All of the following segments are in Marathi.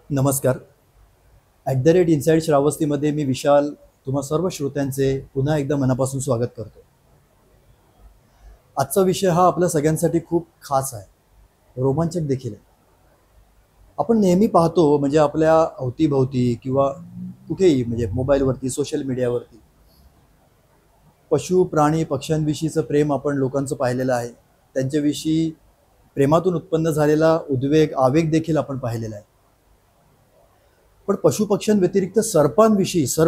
नमस्कार. @इनसाइड श्रावस्तीमध्ये मी विशाल तुम्हा सर्व श्रोत्यांचे पुन्हा एकदा मनापासून स्वागत करतो. आजचा विषय हा आपल्या सगळ्यांसाठी खूप खास आहे, रोमांचक देखील आहे. आपण नेहमी पाहतो म्हणजे आपल्या अवतीभवती किंवा कुठेही म्हणजे मोबाईलवरती सोशल मीडियावरती पशु प्राणी पक्ष्यांविषयीचं प्रेम आपण लोकांचं पाहिलेलं आहे. त्यांच्याविषयी प्रेमातून उत्पन्न झालेला उद्वेग आवेग देखील आपण पाहिलेला आहे. पण पशुपक्ष्यांव्यतिरिक्त सर्पांविषयीचं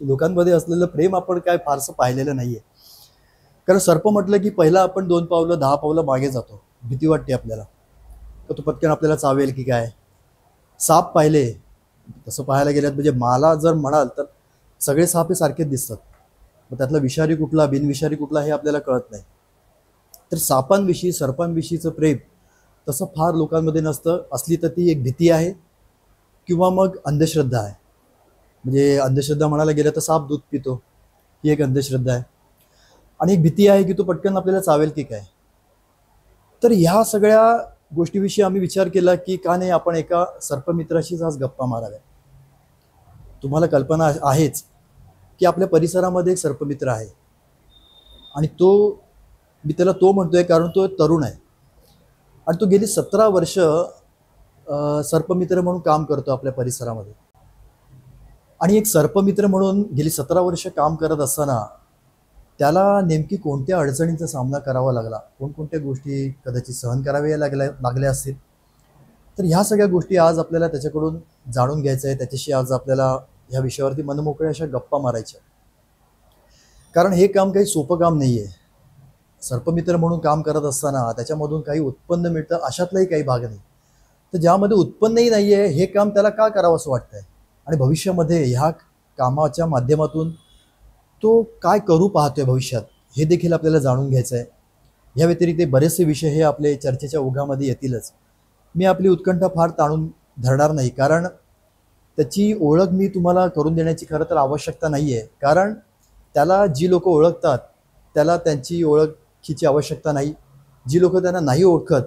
लोकांमध्ये असलेलं प्रेम आपण काय फारसं पाहिलेलं नाहीये. कारण सर्प म्हटलं की पहिला आपण 2 पावलं 10 पावलं मागे जातो, भीती वाटते आपल्याला, तर तो पटकन आपल्याला चावेल की काय. साप पाहिले, तसं पाहायला गेल्यात म्हणजे मला जर म्हणाल तर सगळे साप हे सारखेच दिसतात, मग त्यातला विषारी कुठला बिनविषारी कुठला हे आपल्याला कळत नाही. तर सर्पांविषयीचं प्रेम तसं फार लोकांमध्ये नसतं. असली तर ती एक भीती आहे किंवा मग अंधश्रद्धा आहे. म्हणजे अंधश्रद्धा म्हणायला गेलं तर साप दूध पितो, ही एक अंधश्रद्धा आहे. आणि एक भीती आहे की तो पटकन आपल्याला चावेल की काय. तर ह्या सगळ्या गोष्टीविषयी आम्ही विचार केला की का नाही आपण एका सर्पमित्राशीच आज गप्पा माराव्या. तुम्हाला कल्पना आहेच की आपल्या परिसरामध्ये एक सर्पमित्र आहे, आणि मी त्याला तो म्हणतोय कारण तो तरुण आहे आणि तो गेली 17 वर्ष सर्पमित्र म्हणून काम करतो आपल्या परिसरामध्ये. आणि एक सर्पमित्र म्हणून गेली 17 वर्ष काम करत असताना त्याला नेमकी कोणत्या अडचणींचा सामना करावा लागला, कोणकोणत्या गोष्टी कदाचित सहन कराव्या लागल्या असतील. तर ह्या सगळ्या गोष्टी आज आपल्याला त्याच्याकडून जाणून घ्यायचं आहे. त्याच्याशी आज आपल्याला ह्या विषयावरती मनमोकळ्या अशा गप्पा मारायच्या. कारण हे काम काही सोपं काम नाही आहे. सर्पमित्र म्हणून काम करत असताना त्याच्यामधून काही उत्पन्न मिळतं अशातलाही काही भाग नाही. तर ज्यामध्ये उत्पन्नही नाही आहे हे काम त्याला का करावं असं वाटतंय, आणि भविष्यामध्ये ह्या कामाच्या माध्यमातून तो काय करू पाहतोय भविष्यात, हे देखील आपल्याला जाणून घ्यायचं आहे. ह्या व्यतिरिक्त बरेचसे विषय हे आपले चर्चेच्या ओघामध्ये येतीलच. मी आपली उत्कंठा फार ताणून धरणार नाही, कारण त्याची ओळख मी तुम्हाला करून देण्याची खरं तर आवश्यकता नाही आहे. कारण त्याला जी लोक ओळखतात त्याला त्यांची ओळखीची आवश्यकता नाही. जी लोक त्यांना नाही ओळखत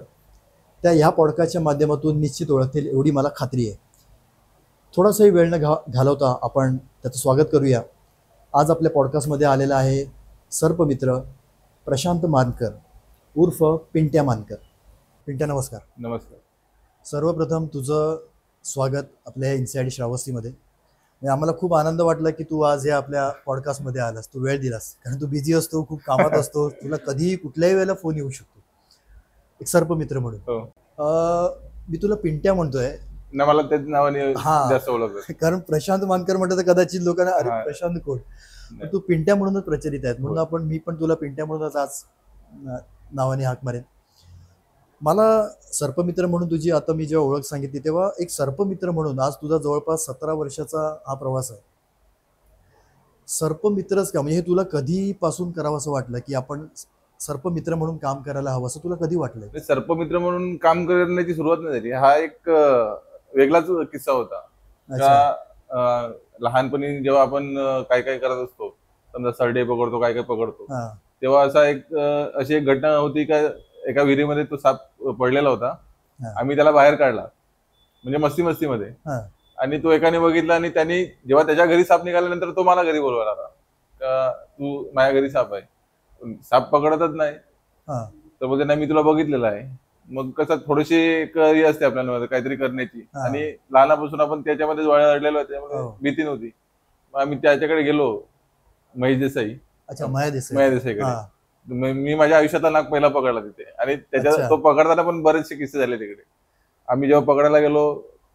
त्या ह्या पॉडकास्टच्या माध्यमातून निश्चित ओळखतील एवढी मला खात्री आहे. थोडासाही वेळ न घालवता आपण त्याचं स्वागत करूया. आज आपल्या पॉडकास्टमध्ये आलेला आहे सर्पमित्र प्रशांत मानकर उर्फ पिंट्या मानकर. पिंट्या, नमस्कार. नमस्कार. सर्वप्रथम तुझं स्वागत आपल्या इनसाइड श्रावस्तीमध्ये. आम्हाला खूप आनंद वाटला की तू आज या आपल्या पॉडकास्टमध्ये आलास, तू वेळ दिलास, कारण तू बिझी असतो, खूप कामात असतो, तुला कधीही कुठल्याही वेळेला फोन येऊ शकतो एक सर्पमित्र म्हणून. मी तुला पिंट्या म्हणतोय ना, मला त्याच नावाने जास्त ओळखतात. कारण प्रशांत मानकर म्हटलं तर कदाचित लोकांना अरे प्रशांत कोण, पण तू पिंट्या म्हणूनच प्रचलित आहेत, म्हणून मी पण तुला पिंट्या म्हणूनच आज नावाने हाक मारेन. मला सर्पमित्र म्हणून तुझी आता मी जेव्हा ओळख सांगितली तेव्हा एक सर्पमित्र म्हणून आज तुझा जवळपास 17 वर्षाचा हा प्रवास आहे. सर्पमित्रच का, म्हणजे हे तुला कधीपासून करावं असं वाटलं की आपण सर्पमित्र म्हणून काम करायला हवं, असं तुला कधी वाटलं? सर्पमित्र म्हणून काम करण्याची सुरुवात नाही झाली. हा एक वेगळाच किस्सा होता. लहानपणी जेव्हा आपण काय काय करत असतो, समजा सरडे पकडतो, काय काय पकडतो, तेव्हा अशी एक घटना होती का एका विहिरीमध्ये तो साप पडलेला होता. आम्ही त्याला बाहेर काढला, म्हणजे मस्तीमध्ये, आणि तो एकाने बघितला आणि त्यांनी जेव्हा त्याच्या घरी साप निघाल्यानंतर तो मला घरी बोलवायला आला का तू माझ्या घरी साप आहे, साप पकडतच नाही. तर बोलते नाही, मी तुला बघितलेलं आहे. मग कसं थोडीशी हे असते आपल्याला काहीतरी करण्याची, आणि लहानापासून आपण त्याच्यामध्ये अडलेलो आहे, त्यामुळे भीती नव्हती. मग आम्ही त्याच्याकडे गेलो, महेश देसाईकडे. मी माझ्या आयुष्यातला नाग पहिला पकडला तिथे, आणि त्याच्या तो पकडताना पण बरेचसे किस्से झाले तिकडे. आम्ही जेव्हा पकडायला गेलो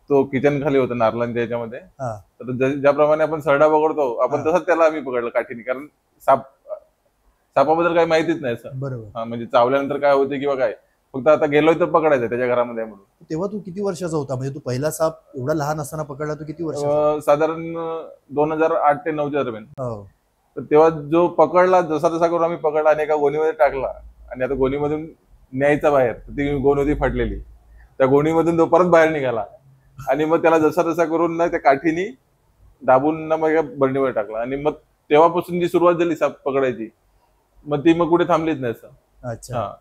तो किचन खाली होता नारळांच्या याच्यामध्ये. तर ज्याप्रमाणे आपण सरडा पकडतो आपण तसंच त्याला आम्ही पकडलं काठीने, कारण सापाबद्दल काही माहितीच नाही असं. बरोबर. म्हणजे चावल्यानंतर काय होते किंवा काय, फक्त आता गेलोय तर पकडायचं त्याच्या घरामध्ये म्हणून. तेव्हा तू किती वर्षाचा होता, म्हणजे तू पहिला साप एवढा लहान असताना पकडला, तू किती वर्ष? साधारण 2008 ते 2009 दरम्यान. तर तेव्हा जो पकडला, जसा करून आम्ही पकडला आणि एका गोणीमध्ये टाकला, आणि आता गोणीमधून न्यायचा बाहेर, ती गोणी होती फाटलेली, त्या गोणीमधून तो परत बाहेर निघाला, आणि मग त्याला जसा करून ना त्या काठीनी दाबून ना मग बरणीवर टाकला. आणि मग तेव्हापासून जी सुरुवात झाली साप पकडायची, मग ती कुठे थांबलीच नाही. अच्छा.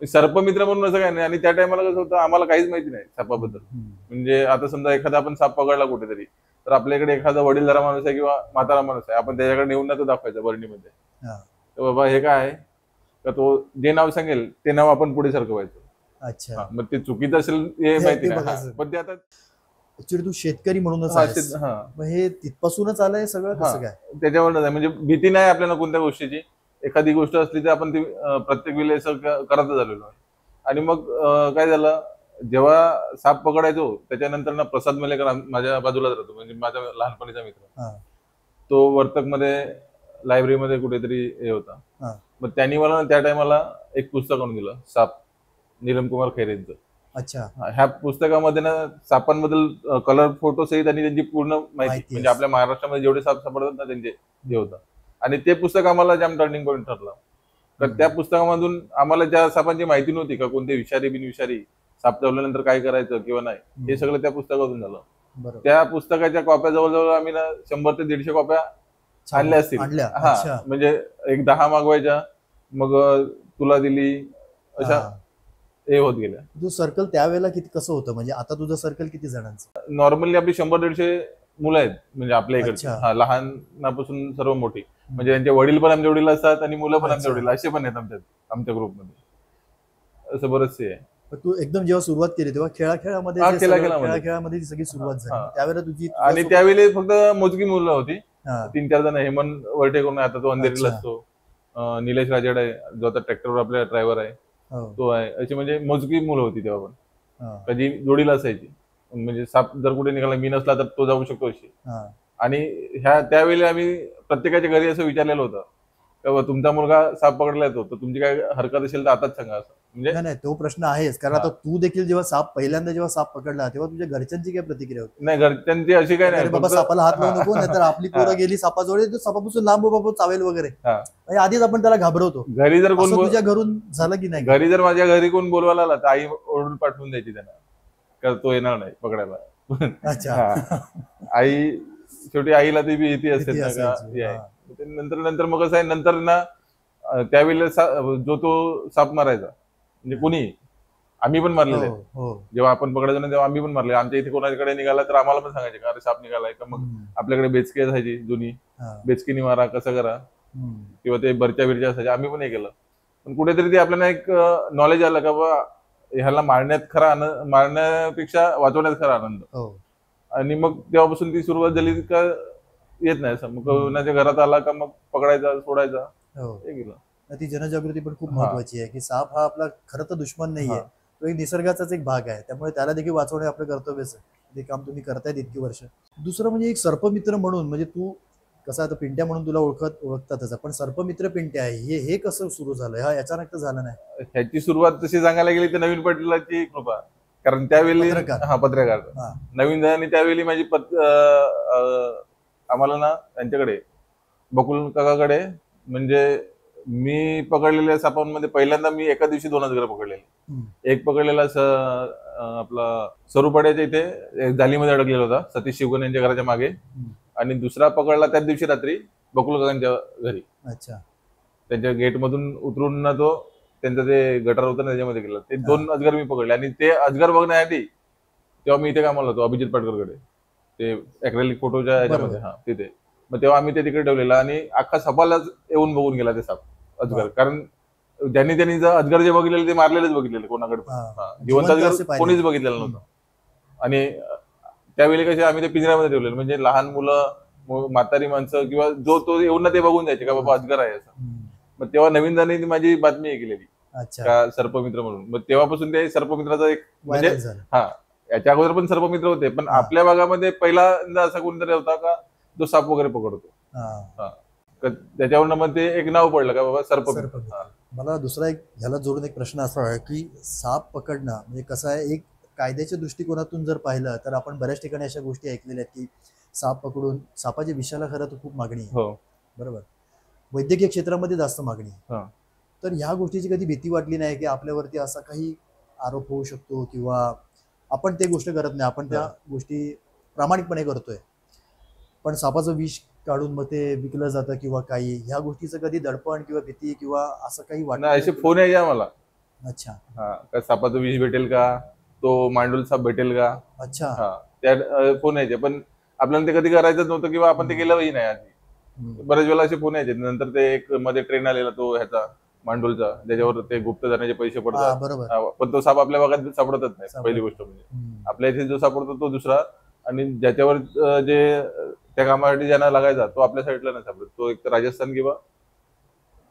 सर्पमित्र म्हणून असं काय नाही. आणि त्या टायमाला कसं होतं, आम्हाला काहीच माहिती नाही सापाबद्दल. म्हणजे आता समजा एखादा आपण साप पकडला कुठेतरी, तर आपल्याकडे एखादा वडीलधारा माणूस आहे किंवा म्हातारा माणूस आहे, आपण त्याच्याकडे नेऊन ना तो दाखवायचा बरणीमध्ये, तर बाबा हे काय आहे, तर तो जे नाव सांगेल ते नाव आपण पुढे सरकवायचं. अच्छा, मग ते चुकीचं असेल हे माहिती नाही, बघायचं. पण ते आता ऍक्च्युली तू शेतकरी म्हणूनच आहेस. मग हे तिथपासूनच आलंय सगळं कसं काय? त्याच्यावरच आहे. म्हणजे भीती नाही आपल्याला कोणत्या गोष्टीची. एखादी गोष्ट असली तर आपण ती प्रत्येक वेळेस करतच आलेलो आहे. आणि मग काय झालं, जेव्हा साप पकडायचो त्याच्यानंतर ना प्रसाद मलेकर माझ्या बाजूलाच राहतो, म्हणजे माझा लहानपणीचा मित्र. तो वर्तकमध्ये लायब्ररीमध्ये कुठेतरी हे होता. मग त्यांनी मला त्या टायमाला एक पुस्तक आणून दिलं, साप, नीलम कुमार खैरेंचं. अच्छा, ह्या पुस्तकामध्ये ना सापांबद्दल कलर फोटो सहित आणि त्यांची पूर्ण माहिती, म्हणजे आपल्या महाराष्ट्रामध्ये जेवढे साप सापडतात ना त्यांचे हे होतं. आणि ते पुस्तक आम्हाला जाम टर्निंग पॉईंट ठरलं. तर त्या पुस्तकामधून आम्हाला ज्या सापांची माहिती नव्हती का, कोणते विषारी बिनविषारी, साप चावल्यानंतर काय करायचं किंवा नाही, हे सगळं त्या पुस्तकातून झालं. त्या पुस्तकाच्या कॉप्या जवळजवळ आम्ही ना 100 ते 150 कॉप्या आणल्या असतील. हा, म्हणजे एक 10 मागवायच्या, मग तुला दिली, अशा हे होत गेल्या. तुझं सर्कल त्यावेळेला किती कसं होतं, म्हणजे आता तुझं सर्कल किती जणांचं? नॉर्मली आपली 100-150 मुलं आहेत, म्हणजे आपल्या इकडे. लहानापासून सर्व मोठी, म्हणजे त्यांचे वडील पण आमच्या वडील असतात आणि मुलं पण आमच्या वडील, असे पण आहेत आमच्या ग्रुपमध्ये. असं बरंचसे आहे. तू एकदम जेव्हा सुरुवात केली तेव्हा खेळामध्ये सगळी सुरुवात झाली त्यावेळेला तुझी? आणि त्यावेळी फक्त मोजकी मुलं होती, 3-4 जण. हेमंत वरटे करून आता तो अंधेरीला असतो, निलेश राजेड आहे जो आता ट्रॅक्टरवर आपल्या ड्रायव्हर आहे, तो आहे. अशी म्हणजे मोजकी मुलं होती तेव्हा पण. कधी जोडीला असायची, म्हणजे साप जर कुठे निघाला, मी नसला तर तो जाऊ शकतो अशी. आणि त्यावेळी आम्ही प्रत्येकाच्या घरी असं विचारलेलं होतं, तुमचा मुलगा साप पकडला येतो तर तुमची काय हरकत असेल तर आताच सांगा. असं म्हणजे नाही, तो प्रश्न आहेच, कारण आता तू देखील जेव्हा पहिल्यांदा साप पकडला तेव्हा तुझ्या घरच्यांची काय प्रतिक्रिया होती? नाही, घरच्यांची अशी काय नाही, बाबा सापाला हात लावू नको, नाहीतर आपली पोरं गेली सापाजवळ, तो सापापासून लांब बाबा चावेल वगैरे, आधीच आपण त्याला घाबरवतो. घरी जर कोण तुझ्या घरून झालं की नाही? घरी जर माझ्या घरी कोण बोलवायला आला तर आई ओरडून पाठवून द्यायची त्यांना, कारण तो येणार नाही पकडायला. अच्छा, आई शेवटी आईला ती भीती असते ना का. नंतर मग कसं आहे, नंतर ना त्यावेळेला जो तो साप मारायचा, म्हणजे कुणी, आम्ही पण मारलेले. जेव्हा आपण पकडायचो ना तेव्हा आम्ही पण मारले. आमच्या इथे कोणाकडे निघाला तर आम्हाला पण सांगायचे का, अरे साप निघालाय का. मग आपल्याकडे बेचकी असायची जुनी, बेचकीनी मारा, कसं करा, किंवा ते बरच्या बिरच्या असायचे, आम्ही पण हे केलं. पण कुठेतरी ते आपल्याला एक नॉलेज आलं का बा, ह्याला मारण्यापेक्षा वाचवण्यात खरा आनंद. आणि मग तेव्हापासून ती सुरुवात झाली का येत नाही असं. मग कोणाच्या घरात आला का मग पकडायचा, सोडायचा, हे गेलं. ती जनजागृती पण खूप महत्वाची आहे की साप हा आपला खरं तर दुश्मन नाहीये, तो एक निसर्गाचाच एक भाग आहे, त्यामुळे त्याला देखील वाचवणे आपलं कर्तव्यच आहे. ते काम तुम्ही करतायत इतकी वर्ष. दुसरं म्हणजे एक सर्पमित्र म्हणून, म्हणजे तू कसं आता पिंट्या म्हणून तुला ओळखतातच, पण सर्पमित्र पिंट्या आहे हे कसं सुरू झालं? हा अचानक तर झालं नाही. ह्याची सुरुवात तशी सांगायला गेली तर नवीन पाटीलची कृपा, कारण त्यावेळी पत्रकार नवीन जणांनी त्यावेळी माझी आम्हाला ना त्यांच्याकडे बकुल काकाकडे, म्हणजे मी पकडलेल्या सापांमध्ये पहिल्यांदा मी एका दिवशी 2 अजगर पकडलेले. एक पकडलेला आपला सरुपाड्याच्या इथे जालीमध्ये अडकलेला होता, सतीश शिवगण यांच्या घराच्या मागे. आणि दुसरा पकडला त्याच दिवशी रात्री बकुल काकांच्या घरी. अच्छा, त्यांच्या गेट मधून उतरून ना तो त्यांचं ते गटार होतं ना त्याच्यामध्ये गेला. ते 2 अजगर मी पकडले. आणि ते अजगर बघण्यासाठी तेव्हा मी इथे कामाला होतो अभिजित पाटकरकडे, ते ॲक्रेलिक फोटोच्या ह्याच्यामध्ये, तिथे. मग तेव्हा आम्ही ते तिकडे ठेवलेलं, आणि अख्खा सपालाच येऊन बघून गेला ते साप अजगर. कारण ज्यांनी अजगर जे बघितलेले ते मारलेलेच बघितलेले, कोणाकडे जिवंत अजगर कोणीच बघितलेलं नव्हतं. आणि त्यावेळी कसे आम्ही ते पिंजऱ्यामध्ये ठेवलेलं, म्हणजे लहान मुलं, म्हातारी माणसं किंवा जो तो येऊन ना ते बघून जायचे का बाबा अजगर आहे असं. मग तेव्हा नवीन जणांनी माझी बातमी हे केलेली का सर्पमित्र म्हणून. मग तेव्हापासून ते सर्पमित्राचा एक म्हणजे याच्या अगोदर पण सर्पमित्र होते, पण आपल्या भागामध्ये पहिल्यांदा असा कोणतरी होता का जो साप वगैरे पकडतो. त्याच्यावरनं मग ते एक नाव पडलं का बाबा सर्पमित्र. मला दुसरा एक ह्याला जोडून एक प्रश्न असा आहे की साप पकडणं म्हणजे कसं आहे, एक कायद्याच्या दृष्टिकोनातून जर पाहिलं तर आपण बऱ्याच ठिकाणी अशा गोष्टी ऐकलेल्या आहेत की साप पकडून, सापाच्या विषाला खरं तर खूप मागणी आहे, बरोबर, वैद्यकीय क्षेत्रामध्ये जास्त मागणी आहे. तर ह्या गोष्टीची कधी भीती वाटली नाही की आपल्यावरती असा काही आरोप होऊ शकतो, किंवा आपण ते गोष्ट करत नाही, आपण त्या गोष्टी प्रामाणिकपणे करतोय, पण सापाचं विष काढून मग ते विकलं जातं किंवा काही, ह्या गोष्टीचं कधी दडपण किंवा भीती किंवा असं काही वाटत? असे फोन यायचे आम्हाला अच्छा हा, का सापाचं विष भेटेल का, तो मांडूल साप भेटेल का. अच्छा. हा, त्या फोन यायचे, पण आपल्याला ते कधी करायचं नव्हतं किंवा आपण ते केलंही नाही आधी. बरेच वेळा असे फोन यायचे. नंतर ते एक मध्ये ट्रेन आलेला तो ह्याचा मांडूलचा, ज्याच्यावर ते गुप्तधनाचे पैसे पडतात. बरोबर. पण तो साप आपल्या भागात सापडतच नाही, पहिली गोष्ट म्हणजे. आपल्या इथे जो सापडतो तो दुसरा, आणि ज्याच्यावर जे त्या कामासाठी ज्यांना लागायचा तो आपल्या साईडला नाही सापडत. तो एक तर राजस्थान किंवा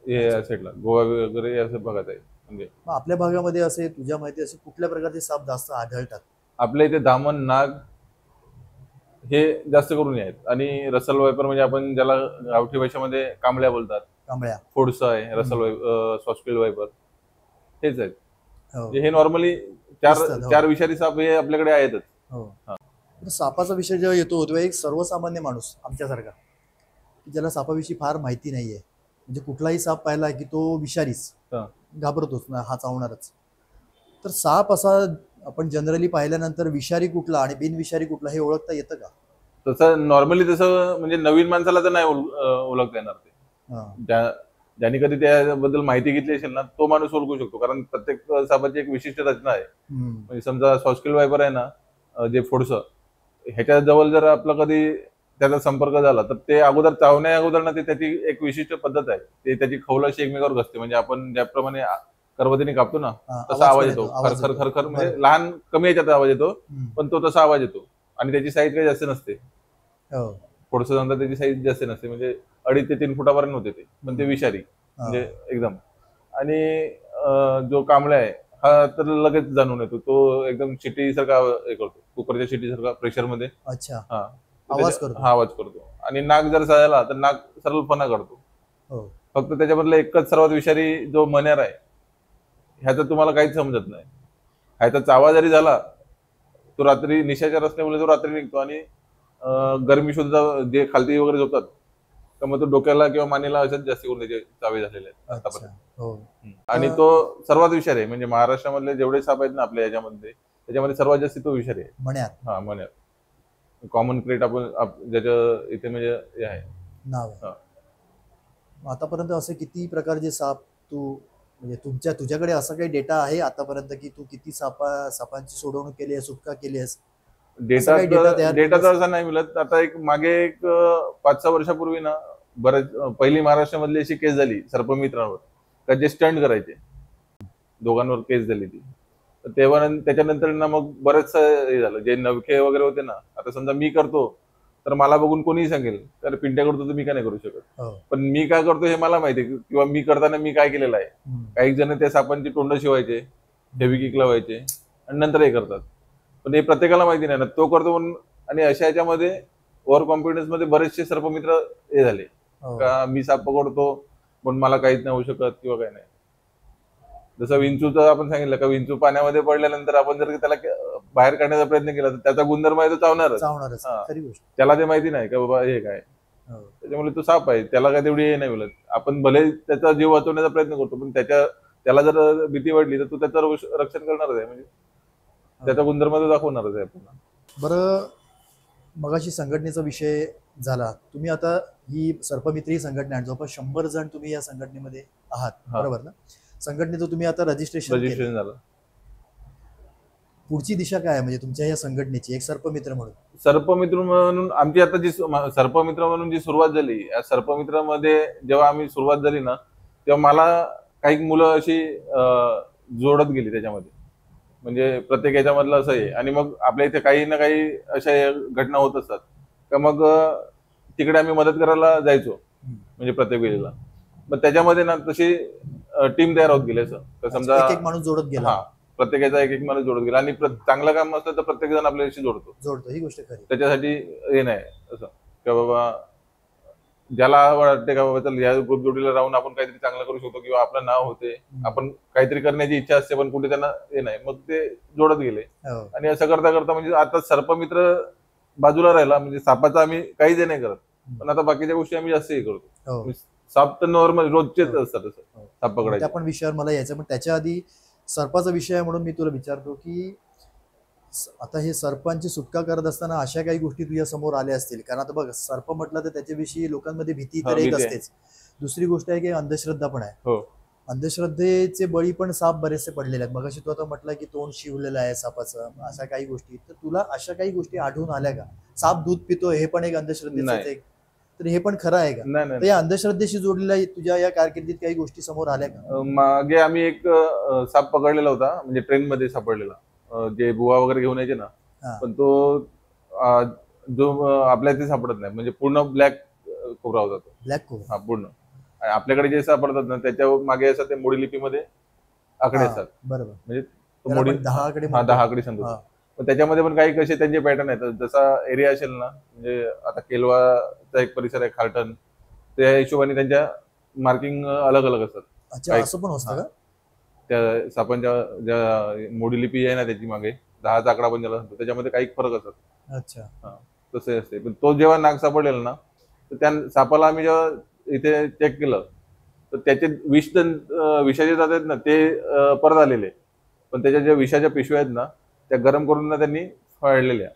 हे साईडला गोवा वगैरे असं भागात आहे. म्हणजे आपल्या भागामध्ये असे तुझ्या माहिती असे कुठल्या प्रकारचे साप जास्त आढळतात? आपल्या इथे दामन, नाग हे जास्त करून आहेत, आणि रसल वायपर म्हणजे आपण ज्याला गावठी भाषेमध्ये कांबळ्या बोलतात. कांबळ्या, फोडसं आहे, रसल सॉफ्टस्किल वायपर, हेच आहेत. हो. हे नॉर्मली दिसतात, हो. चार विषारी साप हे आपल्याकडे आहेतच. हो. तर सापाचा विषय जेव्हा येतो तेव्हा एक सर्वसामान्य माणूस आमच्यासारखा, की ज्याला सापाविषयी फार माहिती नाहीये, म्हणजे कुठलाही साप पाहिला की तो विषारीच, घाबरतोच ना, हा चावणारच. तर साप असा आपण जनरली पाहिल्यानंतर विषारी कुठला आणि बिनविषारी कुठला हे ओळखता येतं का? तसं नॉर्मली तसं म्हणजे नवीन माणसाला तर नाही ओळखता येणार ते. ज्यांनी कधी त्याबद्दल माहिती घेतली असेल ना, तो माणूस ओळखू शकतो. कारण प्रत्येक सापाची एक विशिष्ट रचना आहे. म्हणजे समजा सॉफ्टस्किल वायपर आहे ना, जे फोडसं, ह्याच्या जवळ जर आपला कधी त्याचा संपर्क झाला तर ते अगोदर चावण्या अगोदर ना, ते त्याची एक विशिष्ट पद्धत आहे. ते त्याची खवलं अशी एकमेकावर घसते. म्हणजे आपण ज्याप्रमाणे करवतीने कापतो ना, तसा आवाज येतो. खर खर खर, म्हणजे लहान कमी याच्यात आवाज येतो, पण तो तसा आवाज येतो. आणि त्याची साईज काही जास्त नसते. फोडसं नंतर त्याची साईज जास्त नसते, म्हणजे 2.5 ते 3 फुटापर्यंत होते ते. पण ते विषारी म्हणजे एकदम. आणि जो कांबळा आहे हा तर लगेच जाणून येतो. तो एकदम शिटी सारखा हे करतो, कुकरच्या शिटी सारखा प्रेशर मध्ये. अच्छा. हा, आवाज करतो. हा आवाज करतो. आणि नाग जर झाला तर नाग सरळपणा करतो. फक्त त्याच्यामधलं एकच सर्वात विषारी जो मण्यार आहे, ह्याचं तुम्हाला काहीच समजत नाही. ह्याचा चावा जरी झाला, तो रात्री निशाच्या असल्यामुळे तो रात्री निघतो, आणि गरमी सुद्धा जे खालती वगैरे झोपतात, तर मग तो डोक्याला किंवा मानेला अशाच जास्ती करून त्याचे चावे झालेले आहेत आतापर्यंत. आणि तो सर्वात विषारी आहे. म्हणजे महाराष्ट्रामधले जेवढे साप आहेत ना आपल्या याच्यामध्ये, त्याच्यामध्ये सर्वात जास्त तो विषारी आहे, मण्यार. हा, मण्यार. कॉमन क्रेट आपण ज्याच्या इथे म्हणजे हे आहे नाव. आतापर्यंत असे किती प्रकारचे साप तू, म्हणजे तुझ्याकडे असा काही डेटा आहे आतापर्यंत की तू किती सापांची सोडवणूक केली आहे, सुटका केली आहेस? डेटा तर असा नाही मिळत. आता एक मागे एक 5-6 वर्षापूर्वी ना, बरेच पहिली महाराष्ट्रामधली अशी केस झाली सर्पमित्रांवर, का जे स्टंट करायचे, दोघांवर केस झाली ती. तेव्हा त्याच्यानंतर ना मग बरेच हे झालं. जे नवखे वगैरे होते ना, आता समजा मी करतो तर मला बघून कोणीही सांगेल तर पिंट्या करतो तर मी काय नाही करू शकत. पण मी काय करतो हे मला माहिती, किंवा मी करताना मी काय केलेलं आहे. काही जण त्या सापांची तोंड शिवायचे, फेविक्विक लावायचे, आणि नंतर हे करतात. पण हे प्रत्येकाला माहिती नाही ना, तो करतो म्हणून. आणि अशा ह्याच्यामध्ये ओव्हर कॉन्फिडन्स मध्ये बरेचसे सर्पमित्र हे झाले, का मी साप पकडतो पण मला काहीच नाही होऊ शकत किंवा काही नाही. जसं विंचूचं आपण सांगितलं, का विंचू पाण्यामध्ये पडल्यानंतर आपण जर त्याला बाहेर काढण्याचा प्रयत्न केला तर त्याचा गुणधर्म आहे तो चावणारच. त्याला ते माहिती नाही का बाबा हे काय, त्याच्यामुळे तो साप आहे, त्याला काय तेवढी हे नाही बोलत. आपण भले त्याचा जीव वाचवण्याचा प्रयत्न करतो, पण त्याला जर भीती वाटली तर तो त्याचं रक्षण करणारच आहे. म्हणजे त्याचा गुणधर्म तो दाखवणारच आहे आपल्याला. बरं, मगाशी संघटनेचा विषय झाला. तुम्ही आता ही सर्पमित्री संघटना आहे, जवळपास 100 जण तुम्ही या संघटनेमध्ये आहात, बरोबर ना? संघटनेचं तुम्ही आता रजिस्ट्रेशन झालं. पुढची दिशा काय आहे म्हणजे तुमच्या या संघटनेची, एक सर्पमित्र म्हणून? सर्पमित्र म्हणून आमची आता जी सर्पमित्र म्हणून जी सुरुवात झाली, या सर्पमित्रामध्ये जेव्हा आम्ही सुरुवात झाली ना, तेव्हा मला काही मुलं अशी जोडत गेली त्याच्यामध्ये. म्हणजे प्रत्येक याच्यामधलं असं आहे. आणि मग आपल्या इथे काही ना काही अशा घटना होत असतात, तर मग तिकडे आम्ही मदत करायला जायचो, म्हणजे प्रत्येक वेळेला. मग त्याच्यामध्ये ना तशी टीम तयार होत गेली. असं समजा एक माणूस जोडत गेला, प्रत्येकाचा एक माणूस जोडत गेला. आणि चांगलं काम असलं तर प्रत्येक जण आपल्याशी जोडतो, ही गोष्ट खरी. त्याच्यासाठी हे नाही असं का बाबा ज्याला वाटते का बाबा चल या ग्रुप जोडीला राहून आपण काहीतरी चांगलं करू शकतो, किंवा आपलं नाव होते, आपण काहीतरी करण्याची इच्छा असते, पण कुठे त्यांना हे नाही, मग ते जोडत गेले. आणि असं करता करता म्हणजे आता सर्पमित्र बाजूला राहिला, म्हणजे सापाचा आम्ही काहीच नाही करत, पण आता बाकीच्या गोष्टी आम्ही जास्त हे करतो. साप तर नॉर्मल रोजचेच असतात साप पकडायचे. त्या पण विषयावर मला यायचं, पण त्याच्या आधी सर्पाचा विषय आहे म्हणून मी तुला विचारतो की आता हे सर्पांची सुटका करत असताना अशा काही गोष्टी तुझ्या समोर आल्या असतील. कारण आता बघ, सर्प म्हटलं तर त्याच्याविषयी लोकांमध्ये भीती तर एक असतेच. दुसरी गोष्ट आहे की अंधश्रद्धा पण आहे. अंधश्रद्धेचे बळी पण साप बरेचसे पडलेले आहेत. मगाशी तू आता म्हटलं की तोंड शिवलेलं आहे सापाचं, अशा काही गोष्टी. तर तुला अशा काही गोष्टी आढळून आल्या का? साप दूध पितो हे पण एक अंधश्रद्धेच नाही एक, तर हे पण खरं आहे का? नाही तर या अंधश्रद्धेशी जोडलेल्या तुझ्या या कारकिर्दीत काही गोष्टी समोर आल्या का? मागे आम्ही एक साप पकडलेला होता, म्हणजे ट्रेन मध्ये सापडलेला. जे बुवा वगैरे घेऊन यायचे ना, हा. पण तो अ, जो आपल्या इथे सापडत नाही, म्हणजे पूर्ण ब्लॅक कोबरा होता तो. Black cobra. हा पूर्ण. आणि आपल्याकडे जे सापडतात ना, त्याच्या मागे असं ते मोडी लिपीमध्ये आकडे असतात. बरोबर. म्हणजे तो त्याला मोडी आपण 10 आकडे हा म्हणतो. 10 आकडे सांगतो. हा. पण त्याच्यामध्ये पण काही कसे त्यांचे पॅटर्न आहेत. जसा एरिया असेल ना, म्हणजे आता केलवाचा एक परिसर आहे, खालटण, त्या हिशोबाने त्यांच्या मार्किंग अलग अलग असतात. अच्छा, काही असं पण असतं का? त्या सापांच्या ज्या मोडी लिपी आहे ना त्याची मागे 10चा आकडा पण ज्याला सांगतो, त्याच्यामध्ये काही फरक असतात. अच्छा. हा, तसे असते. पण तो जेव्हा नाग सापडलेला ना, तर त्या सापाला आम्ही जेव्हा इथे चेक केलं, तर त्याचे विषाचे जात आहेत ना ते परत आलेले. पण त्याच्या ज्या विषाच्या पिशव्या आहेत ना, त्या गरम करून ना त्यांनी फाळलेल्या,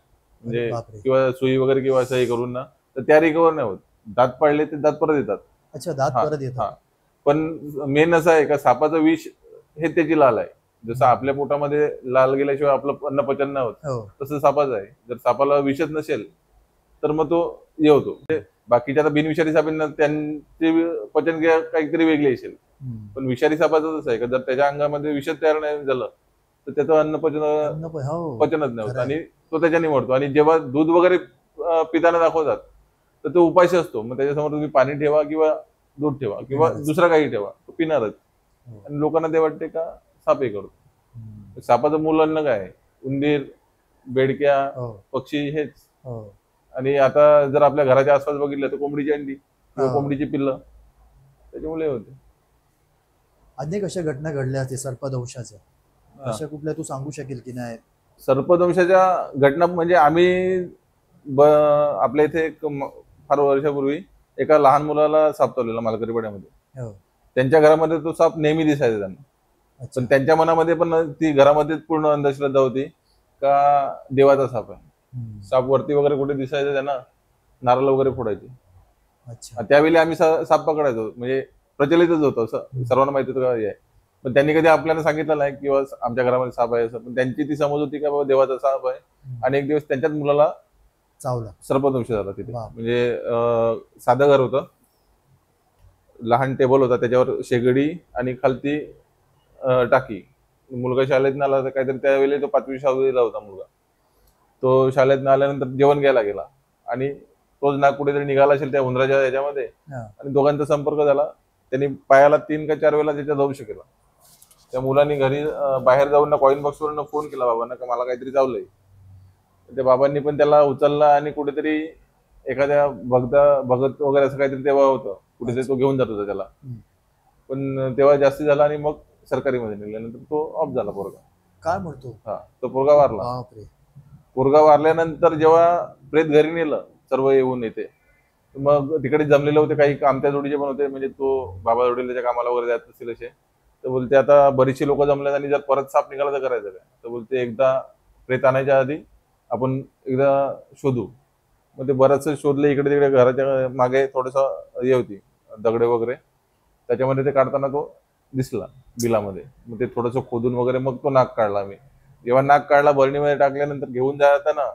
म्हणजे बापरे. किंवा सुई वगैरे किंवा असं हे करून ना, तर त्या रिकवर नाही होत. दात पाडले ते दात परत येतात. अच्छा, दात हा परत येतात. हा. पण मेन असं आहे का, सापाचं विष हे त्याची लाल आहे. जसं आपल्या पोटामध्ये लाल गेल्याशिवाय आपलं अन्न पचन नाही होत, हो. तसं सापाचं आहे. जर सापाला विषच नसेल तर मग तो हे होतो. म्हणजे बाकीच्या आता बिनविषारी सापांना त्यांची पचनक्रिया काहीतरी वेगळी असेल, पण विषारी सापाचं तसं आहे का, जर त्याच्या अंगामध्ये विषच तयार नाही झालं तर त्याचं अन्न हो. पचनच नाही होत खरं आहे. आणि तो त्याच्याने मरतो. आणि जेव्हा दूध वगैरे पिताना दाखवतात, तर तो उपाशी असतो. मग त्याच्यासमोर तुम्ही पाणी ठेवा किंवा दूध ठेवा किंवा पिणारच. दुसरं काही ठेवा, तो पिणारच. हो. आणि लोकांना ते वाटते का साप हे करतो. हम्म. सापाचं मूल अन्न काय आहे? उंदीर, बेडक्या, हो. पक्षी हेच. हो. आणि आता जर आपल्या घराच्या आसपास बघितलं तर कोंबडीची अंडी किंवा हा. कोंबडीची पिल्लं, त्याच्यामुळे हे होते. अनेक अशा घटना घडल्या असतील सर्पदंशाच्या. हा. अशा कुठल्या तू सांगू शकेल की नाही? सर्पदंशाच्या घटना म्हणजे आम्ही आपल्या इथे फार वर्षापूर्वी एका लहान मुलाला साप चावलेला मालकरी पाड्यामध्ये. हो. त्यांच्या घरामध्ये तो साप नेहमी दिसायचा त्यांना. अच्छा. पण त्यांच्या मनामध्ये पण ती घरामध्येच पूर्ण अंधश्रद्धा होती का देवाचा साप आहे. हम्म. साप वरती वगैरे कुठे दिसायचं त्यांना, नारळ वगैरे फोडायचे. अच्छा. त्यावेळी आम्ही साप पकडायचो, म्हणजे प्रचलितच होतं, सर्वांना माहिती होतं का हे आहे. पण त्यांनी कधी आपल्याला सांगितलं नाही किंवा आमच्या घरामध्ये साप आहे असं. पण त्यांची ती समज होती का बाबा देवाचा साप आहे. आणि एक दिवस त्यांच्याच मुलाला चावला. सर्पदंश झाला तिथे. बाप. म्हणजे साधं घर होतं, लहान टेबल होता, त्याच्यावर शेगडी आणि खालती टाकी. मुलगा शाळेत आला तर काहीतरी त्यावेळी तो 5वी 6वीला होता मुलगा. तो शाळेत आल्यानंतर जेवण घ्यायला गेला आणि तोच नाग कुठेतरी निघाला असेल त्या उंदराच्या ह्याच्यामध्ये, हा. आणि दोघांचा संपर्क झाला. त्यांनी पायाला 3 का 4 वेळेला त्याच्या दंश केला. त्या मुलांनी घरी बाहेर जाऊन ना कॉइन बॉक्सवरून फोन केला बाबांना का मला काहीतरी चावलंय. त्या बाबांनी पण त्याला उचलला आणि कुठेतरी एखाद्या भगत वगैरे असं काहीतरी तेव्हा होतं, कुठेतरी तो घेऊन जात होता त्याला. हम्म. पण तेव्हा जास्ती झाला आणि मग सरकारी मध्ये निघाल्यानंतर तो ऑफ झाला पोरगा. काय म्हणतो? हा, तो पोरगा वारला. बापरे. पोरगा वारल्यानंतर जेव्हा प्रेत घरी नेलं सर्व येऊन येते, मग तिकडे जमलेले होते काही आमच्या जोडीचे पण होते, म्हणजे तो बाबा जोडीला त्याच्या कामाला वगैरे जात असतील असे. तर बोलते आता बरीचशी लोक जमल्यात आणि जर परत साप निघाला तर करायचं काय. तर बोलते एकदा प्रेत आणायच्या आधी आपण एकदा शोधू. मग ते बरंचसं शोधले इकडे तिकडे, घराच्या मागे थोडस हे होती दगडे वगैरे, त्याच्यामध्ये ते काढताना तो दिसला बिलामध्ये. मग ते थोडंसं खोदून वगैरे मग तो नाग काढला आम्ही. जेव्हा नाग काढला बरणीमध्ये टाकल्यानंतर घेऊन जाताना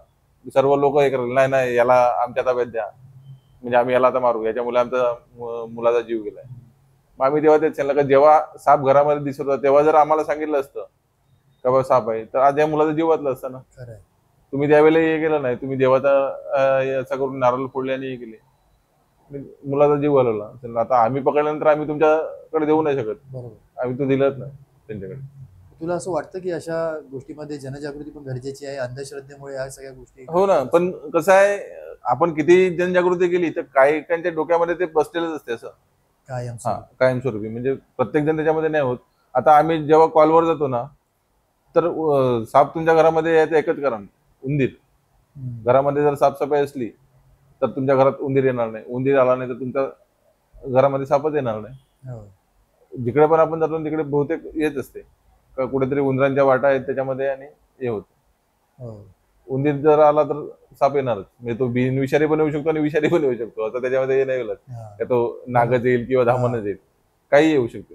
सर्व लोक हे करायला, नाही नाही याला आमच्या ताब्यात द्या, म्हणजे आम्ही याला आता मारू, याच्यामुळे आमचा मुलाचा जीव गेलाय. मग आम्ही तेव्हा तेच सांगितलं का जेव्हा साप घरामध्ये दिसत होता तेव्हा जर आम्हाला सांगितलं असतं का बाबा साप आहे, तर आज या मुलाचा जीव वाचला असता ना. खरंय. तुम्ही त्यावेळेला हे केलं नाही, तुम्ही देवाचा असं करून नारळ फोडले आणि हे केले, मुलाचा जीव घालवला. आता आम्ही पकडल्यानंतर आम्ही तुमच्याकडे देऊ नाही शकत, बरोबर. आम्ही तो दिलाच नाही त्यांच्याकडे. तुला असं वाटतं की अशा गोष्टीमध्ये जनजागृती पण गरजेची आहे? अंधश्रद्धेमुळे या सगळ्या गोष्टी हो ना, पण कसं आहे, आपण किती जनजागृती केली तर काही डोक्यामध्ये ते बसलेलंच असते असं कायम. कायमस्वरूपी, म्हणजे प्रत्येक जण त्याच्यामध्ये नाही होत. आता आम्ही जेव्हा कॉलवर जातो ना, तर साप तुमच्या घरामध्ये यायचं एकच कारण, उंदीर. घरामध्ये जर साफसफाई असली तर तुमच्या घरात उंदीर येणार नाही, उंदीर आला नाही तर तुमच्या घरामध्ये सापच येणार नाही. जिकडे पण आपण जातो तिकडे बहुतेक येत असते का कुठेतरी उंदरांच्या वाटा आहेत त्याच्यामध्ये आणि हे होतं. उंदीर जर आला तर साप येणारच, म्हणजे तो बिनविषारी पण येऊ शकतो आणि विषारी पण येऊ शकतो. आता त्याच्यामध्ये हे नाही बोलत का तो नागच येईल किंवा धामणच येईल, काही येऊ शकते.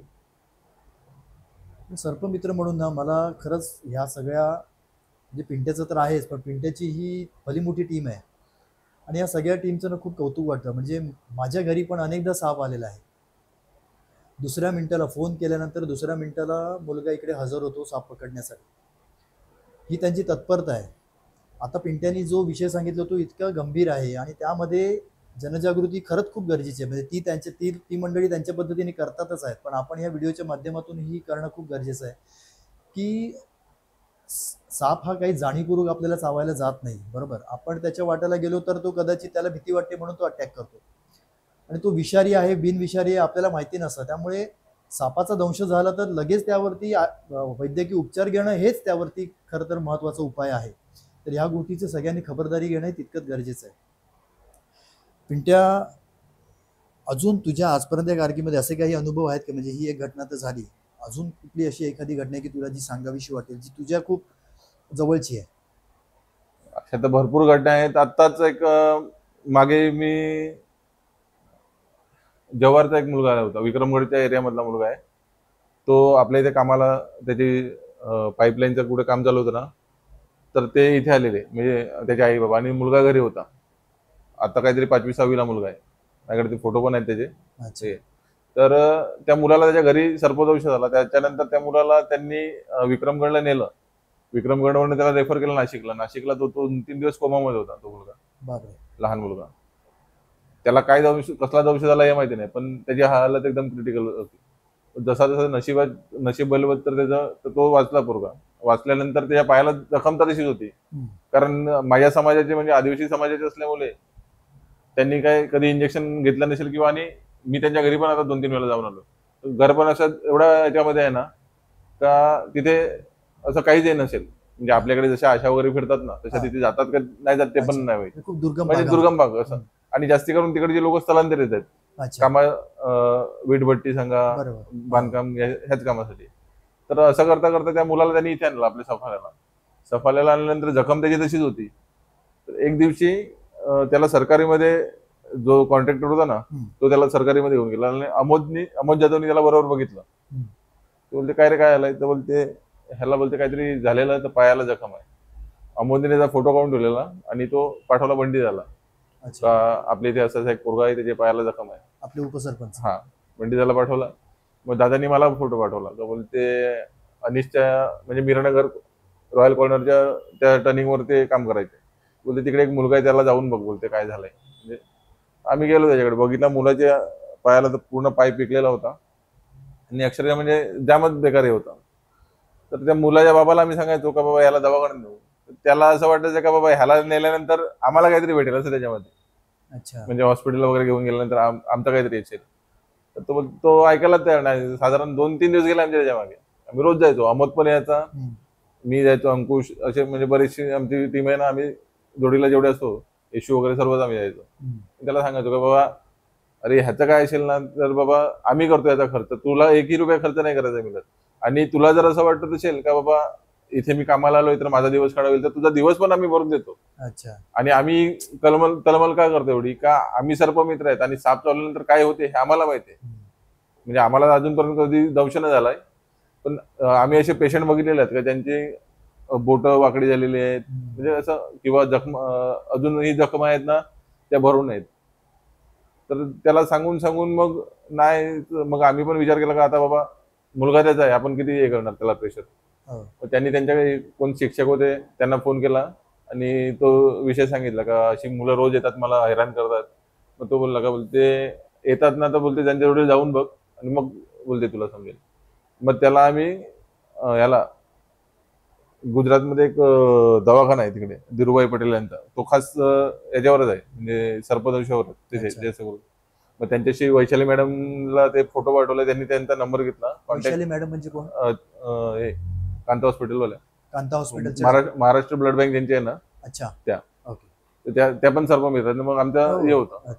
सर्पमित्र म्हणून ना मला खरंच ह्या सगळ्या म्हणजे पिंट्याचं तर आहेच, पण पिंट्याची ही भली मोठी टीम आहे आणि या सगळ्या टीमचं ना खूप कौतुक वाटतं. म्हणजे माझ्या घरी पण अनेकदा साप आलेला आहे. दुसऱ्या मिनिटाला फोन केल्यानंतर दुसऱ्या मिनिटाला मुलगा इकडे हजर होतो साप पकडण्यासाठी. ही त्यांची तत्परता आहे. आता पिंट्यानी जो विषय सांगितला तो इतका गंभीर आहे आणि त्यामध्ये जनजागृती खरंच खूप गरजेची आहे. म्हणजे ती मंडळी त्यांच्या पद्धतीने करतातच आहेत, पण आपण या व्हिडिओच्या माध्यमातून ही करणं खूप गरजेचं आहे की साप हा काही जाणीवपूर्वक आपल्याला चावायला जात नाही. बरोबर, आपण त्याच्या वाट्याला गेलो तर तो कदाचित त्याला भीती वाटते म्हणून तो अटॅक करतो आणि तो विषारी आहे बिनविषारी आहे आपल्याला माहिती नसतं. त्यामुळे सापाचा दंश झाला तर लगेच त्यावरती वैद्यकीय उपचार घेणं हेच त्यावरती खरं तर महत्त्वाचा उपाय आहे. तर ह्या गोष्टीचं सगळ्यांनी खबरदारी घेणं तितकंच गरजेचं आहे. पिंट्या, अजून तुझ्या आजपर्यंत कारकीमध्ये असे काही अनुभव आहेत का? म्हणजे ही एक घटना तर झाली, अजून कुठली अशी एखादी घटना आहे की तुला जी सांगावीशी वाटेल, जी तुझ्या खूप जवळची आहे? अशा तर भरपूर घटना आहेत. आत्ताच एक मागे मी जव्हारचा एक मुलगा आला होता, विक्रमगडच्या एरियामधला मुलगा आहे तो. आपल्या इथे कामाला त्याची पाईपलाईनचं कुठे काम चालू होतं ना, तर ते इथे आलेले म्हणजे त्याचे आई बाबा आणि मुलगा घरी होता. आता काहीतरी 5वी-6वीला मुलगा आहे. माझ्याकडे ते फोटो पण आहेत त्याचे. तर त्या मुलाला त्याच्या घरी सर्पदंश झाला. त्याच्यानंतर त्या मुलाला त्यांनी विक्रमगडला नेलं. विक्रमगडवरून त्याला रेफर केलं नाशिकला तो 2-3 दिवस कोमामध्ये होता तो मुलगा, लहान मुलगा. त्याला काय कसला दंश झाला हे माहिती नाही, पण त्याची हालत एकदम क्रिटिकल होती. जसा जसा नशीब बलवत तर तो वाचला पोरगा. वाचल्यानंतर त्याच्या पायाला जखम तर तशीच होती, कारण माझ्या समाजाचे म्हणजे आदिवासी समाजाचे असल्यामुळे त्यांनी काय कधी इंजेक्शन घेतलं नसेल किंवा. आणि मी त्यांच्या घरी पण आता 2-3 वेळा जाऊन आलो. घर पण असं एवढा याच्यामध्ये आहे ना का तिथे असं काहीच हे नसेल. म्हणजे आपल्याकडे जशा आशा वगैरे फिरतात ना तशा तिथे जातात का नाही जात ते पण नाही माहिती. खूप दुर्गम म्हणजे दुर्गम भाग असं. आणि जास्ती करून तिकडचे लोक स्थलांतरित आहेत कामा, वीटभट्टी सांगा, बांधकाम ह्याच कामासाठी. तर असं करता करता त्या मुलाला त्यांनी इथे आणलं आपल्या सफाल्याला आणल्यानंतर जखम त्याची तशीच होती. तर एक दिवशी त्याला सरकारीमध्ये जो कॉन्ट्रॅक्टर होता ना तो त्याला सरकारीमध्ये घेऊन गेला आणि अमोद जाधवनी त्याला बरोबर बघितलं. ते बोलते काय रे काय आलाय, तर बोलते ह्याला बोलते काहीतरी झालेलं तर पायाला जखम आहे. अमोदने त्याचा फोटो काढून ठेवलेला आणि तो पाठवला बंडी झाला. आपल्या इथे असा एक पोरगा आहे त्याच्या पायाला जखम आहे, आपले उपसरपंच. हा, बंडी झाला पाठवला. मग दादानी मला फोटो पाठवला. तर बोलते अनिशच्या म्हणजे मीरानगर रॉयल कॉर्नरच्या त्या टर्निंगवर ते काम करायचे. बोलते तिकडे एक मुलगा आहे त्याला जाऊन बघ, बोलते काय झालंय. म्हणजे आम्ही गेलो त्याच्याकडे, बघितला मुलाच्या पायाला तर पूर्ण पाय पिकलेला होता आणि अक्षरशः म्हणजे जामच बेकार हे होता. तर त्या मुलाच्या बाबाला आम्ही सांगायचो का बाबा याला दवाखान्यात नेऊ. त्याला असं वाटायचं का बाबा ह्याला नेल्यानंतर आम्हाला काहीतरी भेटेल असं त्याच्यामध्ये. म्हणजे हॉस्पिटलला वगैरे घेऊन गेल्यानंतर आमचं काहीतरी येईल. तर तो ऐकायला तयार नाही. साधारण 2-3 दिवस गेले आमच्या त्याच्या मागे. आम्ही रोज जायचो, अमोद पण यायचा, मी जायचो, अंकुश, असे म्हणजे बरीचशी आमची टीम आहे ना, आम्ही जोडीला जेवढे असतो इश्यू वगैरे सर्वच आम्ही जायचो. त्याला सांगायचो का बाबा अरे ह्याचं काय असेल ना तर बाबा आम्ही करतो याचा खर्च, तुला 1ही रुपया खर्च नाही करायचा मिळत. आणि तुला जर असं वाटत असेल का बाबा इथे मी कामाला आलोय तर माझा दिवस काढा होईल, तर तुझा दिवस पण आम्ही भरून देतो. आणि आम्ही तलमल का करतो एवढी, का आम्ही सर्पमित्र आहेत आणि साप चावल्यानंतर काय होते हे आम्हाला माहिती आहे. म्हणजे आम्हाला अजूनपर्यंत कधी दंश नाही झालाय, पण आम्ही असे पेशंट बघितलेले आहेत का त्यांचे बोट वाकडी झालेली आहेत, म्हणजे असं, किंवा अजूनही जखम आहेत ना त्या भरून आहेत. तर त्याला सांगून मग आम्ही पण विचार केला का आता बाबा मुलगा त्याचा आहे, आपण किती हे करणार त्याला प्रेशर. त्यांनी त्यांच्याकडे कोण शिक्षक होते त्यांना फोन केला आणि तो विषय सांगितला का अशी मुलं रोज येतात मला हैराण करतात. मग तो बोलला का बोलते येतात ना तर बोलते त्यांच्याकडे जाऊन बघ आणि मग बोलते तुला समजेल. मग त्याला आम्ही याला गुजरातमध्ये एक दवाखाना आहे तिकडे धीरूभाई पटेल यांचा, तो खास याच्यावरच आहे म्हणजे सर्पदंशावर तिथे सगळं. मग त्यांच्याशी वैशाली मॅडमला ते फोटो पाठवले, त्यांनी त्यांचा नंबर घेतला. वैशाली मॅडम म्हणजे कोण? हे कांता हॉस्पिटलवाल्या, Kanta hospital Maharashtra blood bank ज्यांची आहे ना. अच्छा. त्या पण सर्व मिळतात. मग आमचा हे होता.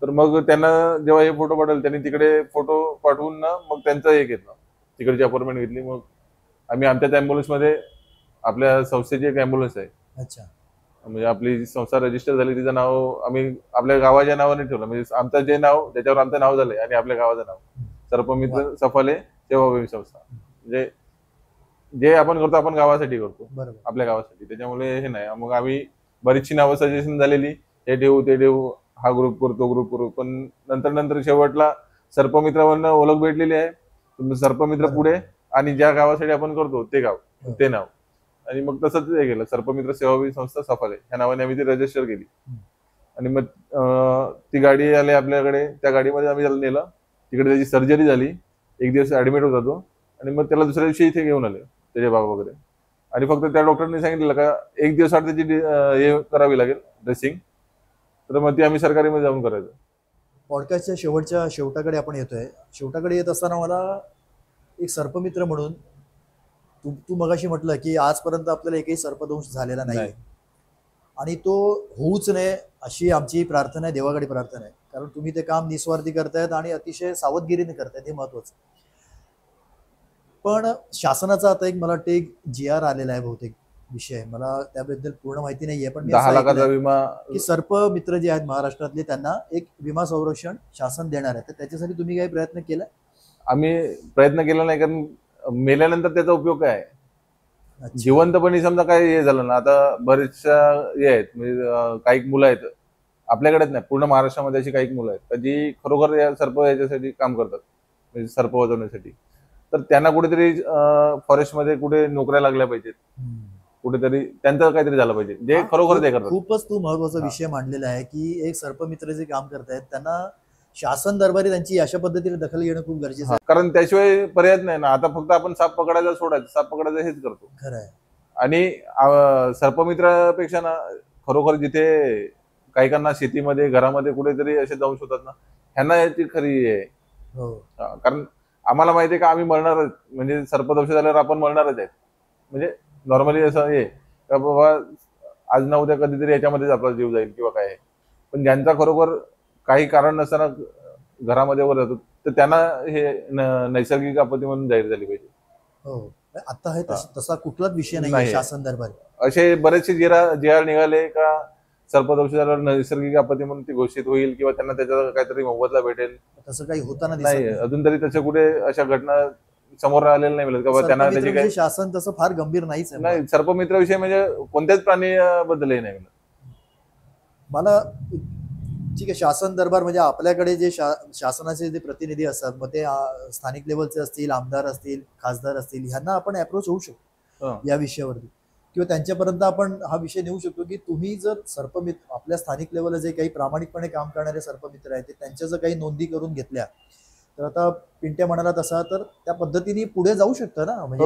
तर मग त्यांना जेव्हा हे फोटो पाठवले त्यांनी तिकडे फोटो पाठवून ना मग त्यांचं हे घेतलं, तिकडची अपॉइंटमेंट घेतली. मग आम्ही आमच्याच ॲम्ब्युलन्समध्ये, आपल्या संस्थेची एक ॲम्ब्युलन्स आहे. अच्छा. म्हणजे आपली संस्था रजिस्टर झाली, तिचं नाव आम्ही आपल्या गावाच्या नावाने ठेवलं. म्हणजे आमचं जे नाव त्याच्यावर आमचं नाव झालंय आणि आपल्या गावाचं नाव सर्पमित्र सफाले सेवाभावी संस्था. म्हणजे जे आपण करतो आपण गावासाठी करतो, बरोबर. आपल्या गावासाठी. त्याच्यामुळे हे नाही. मग आम्ही बरीचशी नावं सजेशन झालेली, हे ठेवू ते ठेवू, हा ग्रुप करू तो ग्रुप करू, पण नंतर नंतर शेवटला सर्पमित्रावरनं ओळख भेटलेली आहे. सर्पमित्र बरोबर. पुढे आणि ज्या गावासाठी आपण करतो ते गाव, हो. ते नाव. आणि मग तसंच हे केलं, सर्पमित्र सेवाभावी संस्था सफाले ह्या नावाने आम्ही ती रजिस्टर केली. आणि मग ती गाडी आली आपल्याकडे, त्या गाडीमध्ये आम्ही त्याला नेलं. तिकडे त्याची सर्जरी झाली, 1 दिवस ऍडमिट होता तो. आणि मग त्याला दुसऱ्या दिवशी इथे घेऊन आले त्याचे बाबा वगैरे. आणि फक्त त्या डॉक्टरने सांगितलं का 1 दिवस आड त्याची हे करावी लागेल, ड्रेसिंग. तर मग ती आम्ही सरकारीमध्ये जाऊन करायचं. पॉडकास्टच्या शेवटाकडे आपण येतोय. शेवटाकडे येत असताना मला एक सर्पमित्र म्हणून तू मगाशी म्हटलं की आजपर्यंत आपल्याला एकही सर्पदंश झालेला नाही, आणि तो होऊच नये अशी आमची प्रार्थना आहे, देवाकडे प्रार्थना आहे. कारण तुम्ही ते काम निस्वार्थी करतायत आणि अतिशय सावधगिरीने करतायत, हे महत्वाचं. पण शासनाचा आता एक मला वाटतं एक GR आलेला आहे, बहुतेक विषय, मला त्याबद्दल पूर्ण माहिती नाहीये, पण 10 लाखाचा विमा की सर्पमित्र जे आहेत महाराष्ट्रातले त्यांना एक विमा संरक्षण शासन देणार आहे. तर त्याच्यासाठी तुम्ही काही प्रयत्न केला? आम्ही प्रयत्न केला नाही, कारण मेल्यानंतर त्याचा उपयोग काय आहे? जिवंतपणी समजा काय हे झालं ना, आता बरेचशा हे आहेत, म्हणजे काही मुलं आहेत आपल्याकडेच नाही, पूर्ण महाराष्ट्रामध्ये अशी काही मुलं आहेत जी खरोखर या सर्प याच्यासाठी काम करतात, म्हणजे सर्प वाजवण्यासाठी. तर त्यांना कुठेतरी फॉरेस्टमध्ये कुठे नोकऱ्या लागल्या पाहिजेत, कुठेतरी त्यांचं काहीतरी झालं पाहिजे, जे खरोखर ते करतात. खूपच तू महत्वाचा विषय मांडलेला आहे की एक सर्पमित्र जे काम करतायत त्यांना शासन दरबारी त्यांची अशा पद्धतीने दखल घेणं खूप गरजेचं आहे. कारण त्याशिवाय पर्याय नाही ना. आता फक्त आपण साप पकडायला सोडायचं, साप पकडायचं हेच करतो. खरं आहे. आणि सर्पमित्रापेक्षा ना खरोखर जिथे काहीकांना शेतीमध्ये, घरामध्ये कुठेतरी असे दंश होतात ना, ह्यांना याची खरी आहे. कारण आम्हाला माहिती आहे का आम्ही मरणारच, म्हणजे सर्पदंश झाल्यावर आपण मरणारच आहेत. म्हणजे नॉर्मली असं हे का बाबा आज ना उद्या कधीतरी याच्यामध्येच आपला जीव जाईल किंवा काय. पण ज्यांचा खरोखर काही कारण नसताना घरामध्ये वर जातो, तर त्यांना हे नैसर्गिक आपत्ती म्हणून जाहीर झाली पाहिजे. हो, आता आहे तसा कुठलाच विषय नाही शासन दरबारी. असे बरेचसे JR निघाले का सर्पदंश झाल्यावर नैसर्गिक आपत्ती म्हणून ती घोषित होईल किंवा त्यांना त्याचा काहीतरी मोबदला भेटेल. तसं काही होताना नाही, अजून तरी तसे कुठे अशा घटना समोर आलेल्या नाही मिळत का त्यांना त्याची काही. शासन तसं फार गंभीर नाहीच आहे. नाही, सर्पमित्राविषयी म्हणजे कोणत्याच प्राणीबद्दलही नाही मिळत मला. ठीक आहे, शासन दरबार म्हणजे आपल्याकडे जे शासनाचे जे प्रतिनिधी असतात, मग ते स्थानिक लेवलचे असतील, आमदार असतील, खासदार असतील, ह्यांना आपण अप्रोच होऊ शकतो या विषयावरती, किंवा त्यांच्यापर्यंत आपण हा विषय नेऊ शकतो की तुम्ही जर सर्पमित्र आपल्या स्थानिक लेवलला जे काही प्रामाणिकपणे काम करणारे सर्पमित्र आहेत त्यांच्या जर काही नोंदी करून घेतल्या, तर आता पिंट्या म्हणाला तसा, तर त्या पद्धतीने पुढे जाऊ शकतं ना. म्हणजे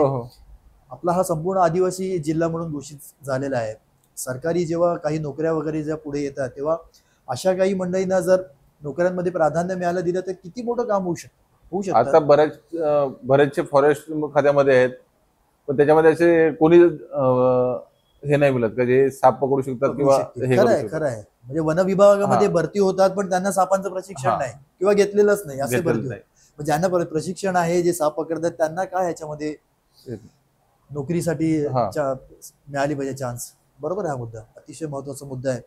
आपला हा संपूर्ण आदिवासी जिल्हा म्हणून घोषित झालेला आहे. सरकारी जेव्हा काही नोकऱ्या वगैरे ज्या पुढे येतात, तेव्हा अशा काही मंडळींना जर नोकऱ्यांमध्ये प्राधान्य मिळालं दिलं तर किती मोठं काम होऊ शकतं. आता बरेचसे फॉरेस्ट खात्यामध्ये आहेत, पण त्याच्यामध्ये असे कोणी हे नाही मिळत का जे साप पकडू शकतात किंवा हे. खरं आहे. म्हणजे वन विभागामध्ये भरती होतात, पण त्यांना सापांचं प्रशिक्षण नाही किंवा घेतलेलंच नाही, असे भरती होतात. ज्यांना प्रशिक्षण आहे, जे साप पकडतात, त्यांना काय ह्याच्यामध्ये नोकरीसाठी मिळाली पाहिजे चान्स. बरोबर आहे, हा मुद्दा अतिशय महत्वाचा मुद्दा आहे.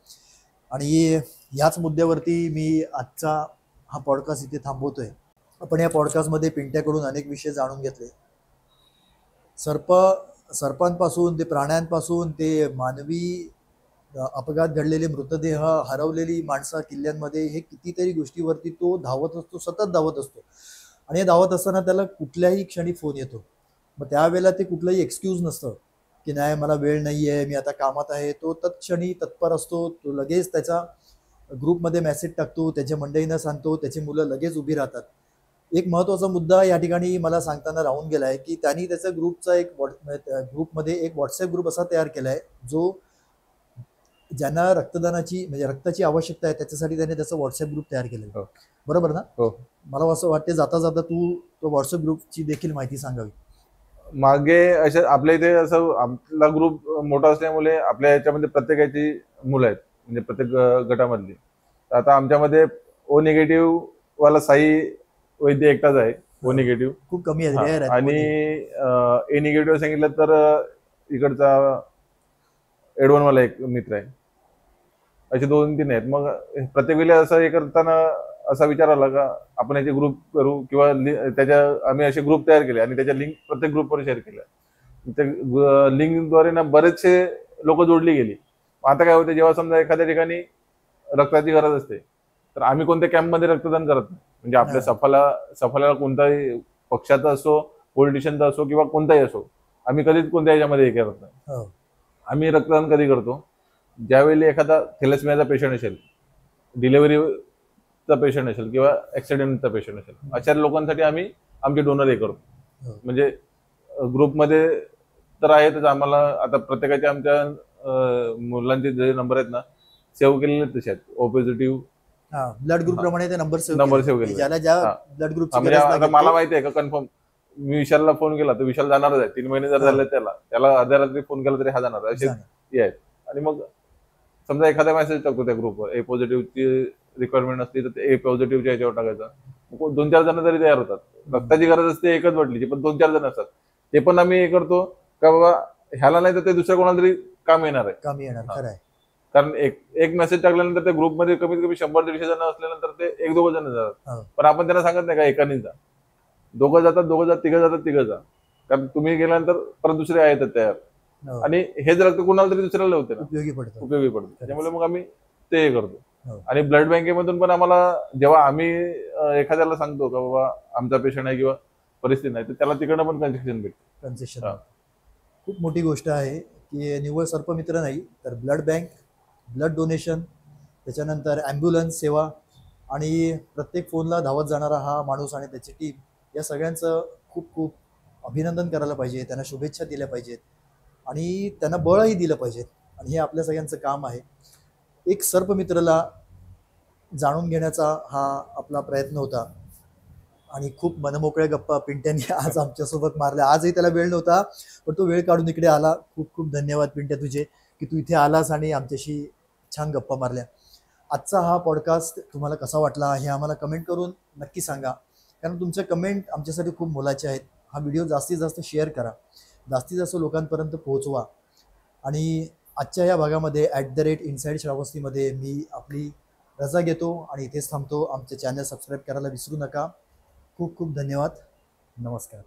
आणि ह्याच मुद्द्यावरती मी आजचा हा पॉडकास्ट इथे थांबवतोय. आपण या पॉडकास्टमध्ये पिंट्याकडून अनेक विषय जाणून घेतले. सर्पांपासून ते प्राण्यांपासून ते मानवी अपघात घडलेले, मृतदेह, हरवलेली माणसं किल्ल्यांमध्ये, हे कितीतरी गोष्टीवरती तो धावत असतो, सतत धावत असतो. आणि हे धावत असताना त्याला कुठल्याही क्षणी फोन येतो. मग त्यावेळेला ते कुठलंही एक्सक्यूज नसतं की नाही मला वेळ नाही आहे, मी आता कामात आहे. तो तत्क्षणी तत्पर असतो. तो लगेच त्याचा ग्रुपमध्ये मेसेज टाकतो, त्याच्या मंडळींना सांगतो, त्याची मुलं लगेच उभी राहतात. एक महत्त्वाचा मुद्दा या ठिकाणी मला सांगताना राहून गेला आहे की त्यांनी त्याचा ग्रुपचा ग्रुपमध्ये एक व्हॉट्सअप ग्रुप असा तयार केला आहे जो ज्यांना रक्तदानाची म्हणजे रक्ताची आवश्यकता आहे त्याच्यासाठी त्यांनी त्याचा व्हॉट्सअप ग्रुप तयार केलेला आहे. बरोबर ना? मला असं वाटते जाता जाता तू तो व्हॉट्सअप ग्रुपची देखील माहिती सांगावी. मागे अशा आपल्या इथे असं आपला ग्रुप मोठा असल्यामुळे आपल्या याच्यामध्ये प्रत्येकाची मुलं आहेत, म्हणजे प्रत्येक गटामधली. आता आमच्यामध्ये O निगेटिव्ह वाला साई वैद्य एकटाच आहे. O निगेटिव्ह खूप कमी आहे. आणि A निगेटिव्ह सांगितलं तर इकडचा एडवन वाला एक मित्र आहे. असे 2-3 आहेत. मग प्रत्येक वेळेला असं हे करताना असा विचार आला का आपण याचे ग्रुप करू किंवा त्याच्या आम्ही असे ग्रुप तयार केले आणि त्याच्या लिंक प्रत्येक ग्रुपवर शेअर केल्या. त्या लिंकद्वारे ना बरेचसे लोक जोडली गेली. आता काय होते, जेव्हा समजा एखाद्या ठिकाणी रक्ताची गरज असते तर आम्ही कोणत्या कॅम्पमध्ये रक्तदान करत नाही. म्हणजे आपल्या सफाला कोणताही पक्षाचा असो, पॉलिटिशियनचा असो किंवा कोणताही असो, आम्ही कधीच कोणत्या याच्यामध्ये हे करत नाही. आम्ही रक्तदान कधी करतो, ज्यावेळी एखादा थॅलेसेमियाचा पेशंट असेल, डिलिव्हरीचा पेशंट असेल किंवा ऍक्सिडेंटचा पेशंट असेल, अशा लोकांसाठी आम्ही आमचे डोनर हे करतो. म्हणजे ग्रुपमध्ये तर आहेतच, आम्हाला आता प्रत्येकाच्या आमच्या मुलांचे जे नंबर आहेत ना सेव्ह केलेले तसे आहेत. ओ पॉझिटिव्ह ब्लड ग्रुप प्रमाणे ते नंबर सेव्ह केले. ज्याला ज्या ब्लड ग्रुप आता मला माहिती आहे का कन्फर्म, मी विशालला फोन केला तर विशाल जाणारच आहे. 3 महिने जर झाले त्याला अर्ध्या रात्री फोन केला तरी हा जाणार असे हे आहेत. आणि मग समजा एखादा मेसेज टाकतो त्या ग्रुपवर, ए पॉझिटिव्हची रिक्वायरमेंट असली तर ए पॉझिटिव्हच्या याच्यावर टाकायचा. 2-4 जण तरी तयार होतात. रक्ताची गरज असते एकच वाटलीची, पण 2-4 जण असतात. ते पण आम्ही हे करतो का बाबा ह्याला नाही तर ते दुसऱ्या कोणाला तरी काम येणार आहे. कारण एक मेसेज टाकल्यानंतर त्या ग्रुपमध्ये कमीत कमी 100-150 जण असल्यानंतर ते 1-2 जण जातात. पण आपण त्यांना सांगत नाही का एकाने जा, दोघं जातात, तिघं जा. कारण तुम्ही गेल्यानंतर परत दुसरे आहेत तयार, आणि हेच रक्त कुणाला तरी दुसऱ्याला होते ना, उपयोगी पडतं. त्यामुळे मग आम्ही ते करतो. आणि ब्लड बँकेमधून पण आम्हाला जेव्हा आम्ही एखाद्याला सांगतो का बाबा आमचा पेशंट आहे किंवा परिस्थिती नाही, तर त्याला तिकडनं पण कन्सेशन खूप मोठी गोष्ट आहे की निव्वळ सर्पमित्र नाही तर ब्लड बँक, ब्लड डोनेशन, त्याच्यानंतर ॲम्ब्युलन्स सेवा आणि प्रत्येक फोनला धावत जाणारा हा माणूस आणि त्याची टीम, या सगळ्यांचं खूप खूप अभिनंदन करायला पाहिजे. त्यांना शुभेच्छा दिल्या पाहिजेत आणि त्यांना बळही दिलं पाहिजे. आणि हे आपल्या सगळ्यांचं काम आहे. एक सर्पमित्राला जाणून घेण्याचा हा आपला प्रयत्न होता आणि खूप मनमोकळ्या गप्पा पिंट्याने आज आमच्यासोबत मारल्या. आजही त्याला वेळ नव्हता, पण तो वेळ काढून इकडे आला. खूप खूप धन्यवाद पिंट्या तुझे की तू इथे आलास आणि आमच्याशी छान गप्पा मारल्या. आजचा हा पॉडकास्ट तुम्हाला कसा वाटला हे आम्हाला कमेंट करून नक्की सांगा, कारण तुमच्या कमेंट आमच्यासाठी खूप मोलाचे आहेत. हा व्हिडिओ जास्तीत जास्त शेअर करा, जास्तीत जास्त लोकांपर्यंत पोहोचवा. आणि आजच्या या भागामध्ये @इनसाइड श्रावस्तीमध्ये मी आपली रजा घेतो आणि इथेच थांबतो. आमचे चॅनल सबस्क्राईब करायला विसरू नका. खूप खूप धन्यवाद. नमस्कार.